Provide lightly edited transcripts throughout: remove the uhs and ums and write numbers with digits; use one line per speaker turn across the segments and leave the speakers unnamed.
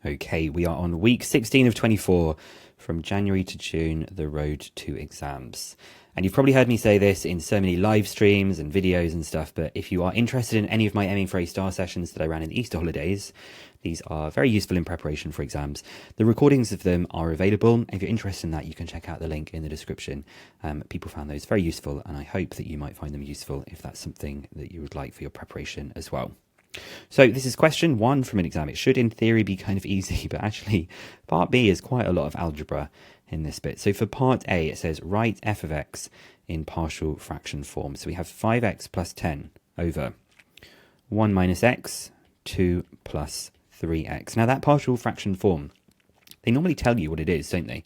Okay, we are on week 16 of 24, from January to June, the road to exams. And you've probably heard me say this in so many live streams and videos and stuff, but if you are interested in any of my aiming for A star sessions that I ran in the Easter holidays, these are very useful in preparation for exams. The recordings of them are available. If you're interested in that, you can check out the link in the description. People found those very useful, and I hope that you might find them useful if that's something that you would like for your preparation as well. So this is question 1 from an exam. It should in theory be kind of easy, but actually part B is quite a lot of algebra in this bit. So for part A, it says write f of x in partial fraction form. So we have 5x plus 10 over 1 minus x, 2 plus 3x. Now that partial fraction form, they normally tell you what it is, don't they?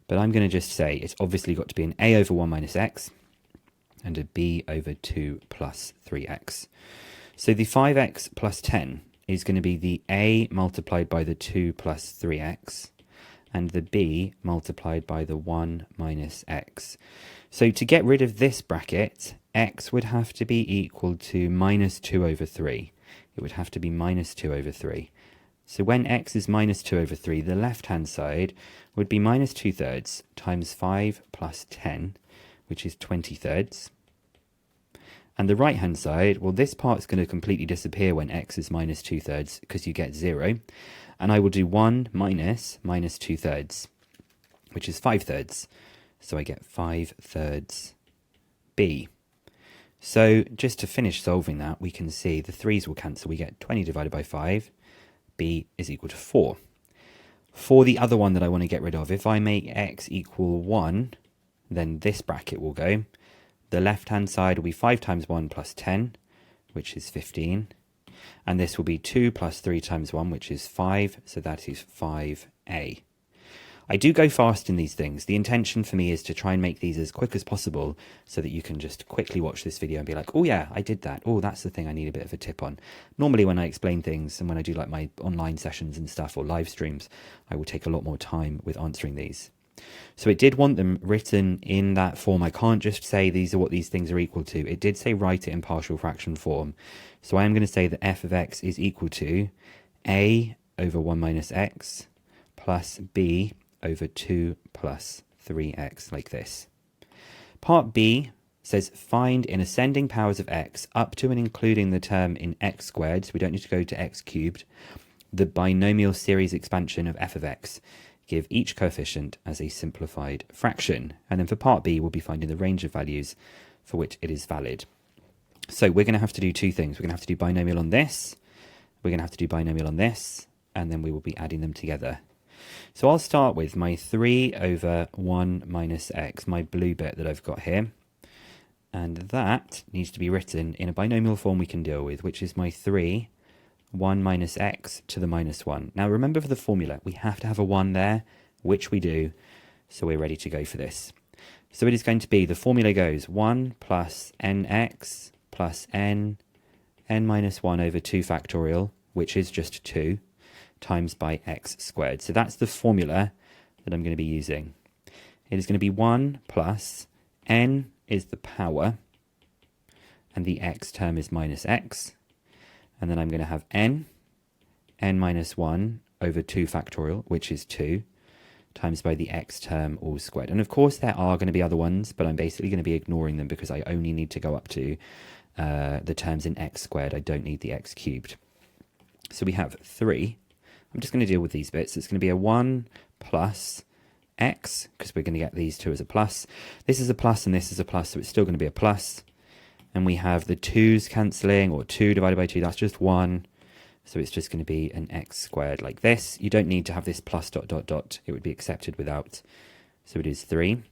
But I'm going to just say it's obviously got to be an a over 1 minus x and a b over 2 plus 3x. So the 5x plus 10 is going to be the a multiplied by the 2 plus 3x and the b multiplied by the 1 minus x. So to get rid of this bracket, x would have to be equal to minus 2 over 3. It would have to be minus 2 over 3. So when x is minus 2 over 3, the left-hand side would be minus 2/3 times 5 plus 10, which is 20/3. And the right-hand side, well, this part's going to completely disappear when x is minus 2/3 because you get 0. And I will do 1 minus 2/3, which is 5/3. So I get 5/3 b. So just to finish solving that, we can see the 3's will cancel. We get 20 divided by 5. b is equal to 4. For the other one that I want to get rid of, if I make x equal 1, then this bracket will go. The left-hand side will be 5 times 1 plus 10, which is 15. And this will be 2 plus 3 times 1, which is 5. So that is 5a. I do go fast in these things. The intention for me is to try and make these as quick as possible so that you can just quickly watch this video and be like, oh yeah, I did that. Oh, that's the thing I need a bit of a tip on. Normally when I explain things and when I do like my online sessions and stuff or live streams, I will take a lot more time with answering these. So it did want them written in that form. I can't just say these are what these things are equal to. It did say write it in partial fraction form. So I am going to say that f of x is equal to a over 1 minus x plus b over 2 plus 3x, like this. Part B says find in ascending powers of x up to and including the term in x squared, so we don't need to go to x cubed, the binomial series expansion of f of x. Give each coefficient as a simplified fraction. And then for part B, we'll be finding the range of values for which it is valid. So we're going to have to do two things. We're going to have to do binomial on this, we're going to have to do binomial on this, and then we will be adding them together. So I'll start with my 3 over 1 minus x, my blue bit that I've got here. And that needs to be written in a binomial form we can deal with, which is my 3 1 minus x to the minus 1. Now remember for the formula, we have to have a 1 there, which we do, so we're ready to go for this. So it is going to be, the formula goes 1 plus nx plus n minus 1 over 2 factorial, which is just 2, times by x squared. So that's the formula that I'm going to be using. It is going to be 1 plus n is the power, and the x term is minus x. And then I'm going to have n minus 1 over 2 factorial, which is 2, times by the x term all squared. And of course there are going to be other ones, but I'm basically going to be ignoring them because I only need to go up to the terms in x squared. I don't need the x cubed. So we have 3. I'm just going to deal with these bits. It's going to be a 1 plus x, because we're going to get these two as a plus. This is a plus and this is a plus, so it's still going to be a plus. And we have the 2's cancelling, or 2 divided by 2, that's just 1. So it's just going to be an x squared like this. You don't need to have this plus dot dot dot. It would be accepted without. So it is 3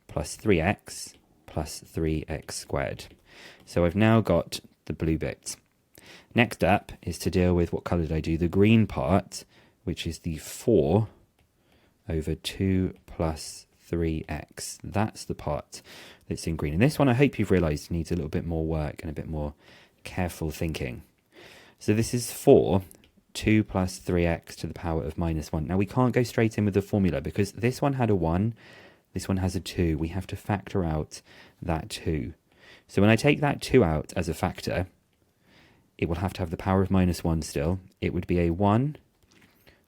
plus 3x plus 3x squared. So I've now got the blue bit. Next up is to deal with, what colour did I do? The green part, which is the 4 over 2 plus 3x. That's the part that's in green. And this one I hope you've realised needs a little bit more work and a bit more careful thinking. So this is 4, 2 plus 3x to the power of minus 1. Now we can't go straight in with the formula because this one had a 1, this one has a 2. We have to factor out that 2. So when I take that 2 out as a factor, it will have to have the power of minus 1 still. It would be a 1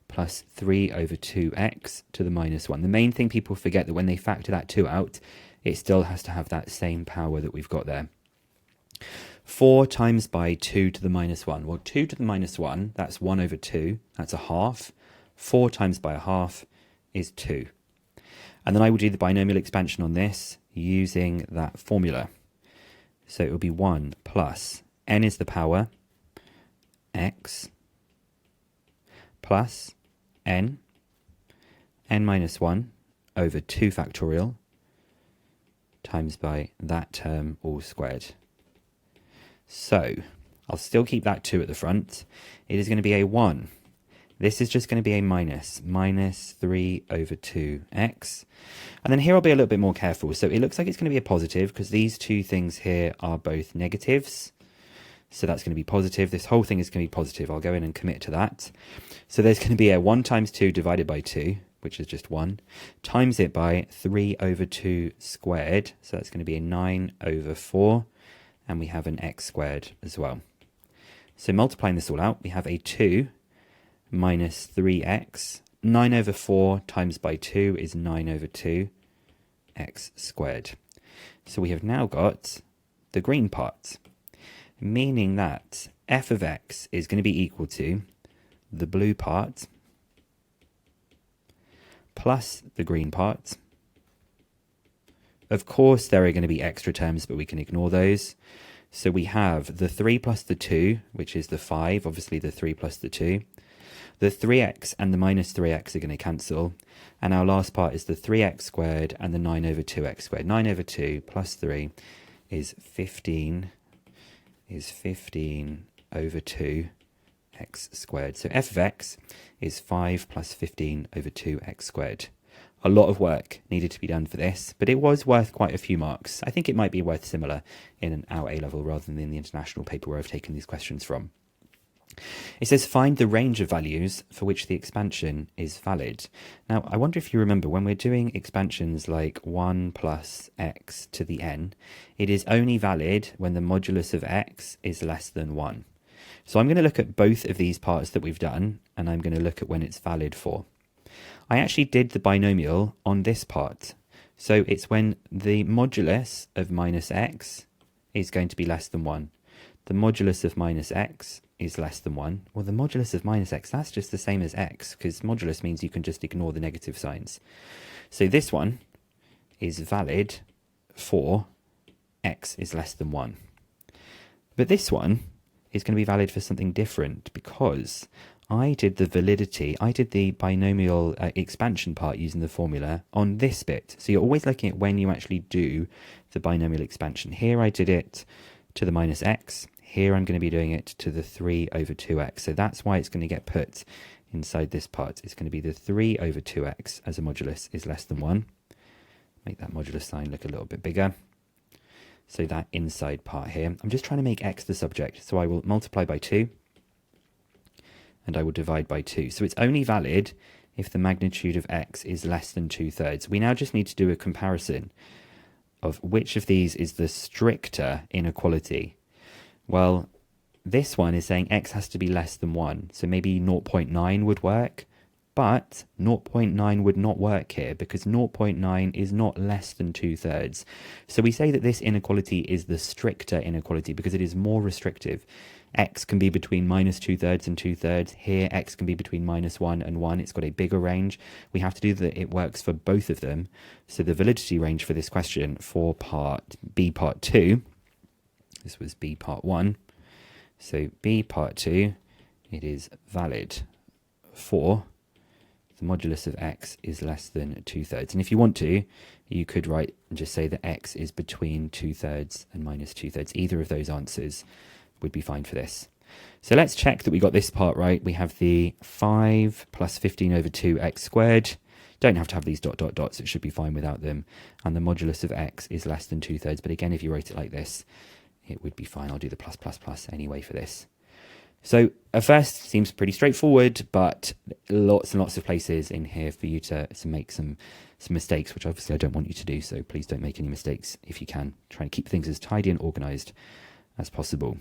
plus 3 over 2x to the minus 1. The main thing people forget that when they factor that 2 out, it still has to have that same power that we've got there. 4 times by 2 to the minus 1. Well, 2 to the minus 1, that's 1 over 2. That's a half. 4 times by a half is 2. And then I will do the binomial expansion on this using that formula. So it will be 1 plus n is the power, x, plus n minus 1 over 2 factorial times by that term all squared. So I'll still keep that 2 at the front. It is going to be a 1. This is just going to be a minus 3 over 2x. And then here I'll be a little bit more careful. So it looks like it's going to be a positive because these two things here are both negatives. So that's going to be positive. This whole thing is going to be positive. I'll go in and commit to that. So there's going to be a 1 times 2 divided by 2, which is just 1, times it by 3 over 2 squared. So that's going to be a 9 over 4. And we have an x squared as well. So multiplying this all out, we have a 2 minus 3x. 9 over 4 times by 2 is 9 over 2 x squared. So we have now got the green part, meaning that f of x is going to be equal to the blue part plus the green part. Of course, there are going to be extra terms, but we can ignore those. So we have the 3 plus the 2, which is the 5, obviously the 3 plus the 2. The 3x and the minus 3x are going to cancel. And our last part is the 3x squared and the 9 over 2x squared. 9 over 2 plus 3 is 15 over 2 x squared. So f of x is 5 plus 15 over 2x squared. A lot of work needed to be done for this, but it was worth quite a few marks. I think it might be worth similar in our A-level rather than in the international paper where I've taken these questions from. It says find the range of values for which the expansion is valid. Now, I wonder if you remember when we're doing expansions like 1 plus x to the n, it is only valid when the modulus of x is less than 1. So I'm going to look at both of these parts that we've done, and I'm going to look at when it's valid for. I actually did the binomial on this part. So it's when the modulus of minus x is going to be less than 1. The modulus of minus x is less than 1. Well, the modulus of minus x, that's just the same as x, because modulus means you can just ignore the negative signs. So this one is valid for x is less than 1. But this one is going to be valid for something different, because I did the validity, I did the binomial expansion part using the formula on this bit. So you're always looking at when you actually do the binomial expansion. Here I did it to the minus x. Here I'm going to be doing it to the 3 over 2x. So that's why it's going to get put inside this part. It's going to be the 3 over 2x as a modulus is less than 1. Make that modulus sign look a little bit bigger. So that inside part here. I'm just trying to make x the subject. So I will multiply by 2. And I will divide by 2. So it's only valid if the magnitude of x is less than 2/3. We now just need to do a comparison of which of these is the stricter inequality. Well, this one is saying x has to be less than 1. So maybe 0.9 would work, but 0.9 would not work here because 0.9 is not less than 2/3. So we say that this inequality is the stricter inequality because it is more restrictive. X can be between minus 2/3 and 2/3. Here, x can be between minus 1 and 1. It's got a bigger range. We have to do that it works for both of them. So the validity range for this question for part B part 2, this was B part 1. So B part 2, it is valid for the modulus of x is less than 2/3. And if you want to, you could write and just say that x is between 2/3 and minus 2/3. Either of those answers would be fine for this. So let's check that we got this part right. We have the 5 plus 15 over 2x squared. Don't have to have these dot dot dots. It should be fine without them. And the modulus of x is less than 2/3. But again, if you wrote it like this, it would be fine. I'll do the plus plus plus anyway for this. So at first seems pretty straightforward, but lots and lots of places in here for you to make some mistakes, which obviously I don't want you to do. So please don't make any mistakes if you can. Try and keep things as tidy and organized as possible.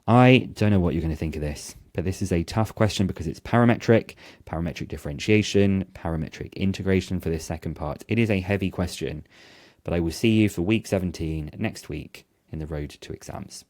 I don't know what you're going to think of this, But this is a tough question because it's parametric differentiation, parametric integration for this second part. It is a heavy question, but I will see you for week 17 next week in the road to exams.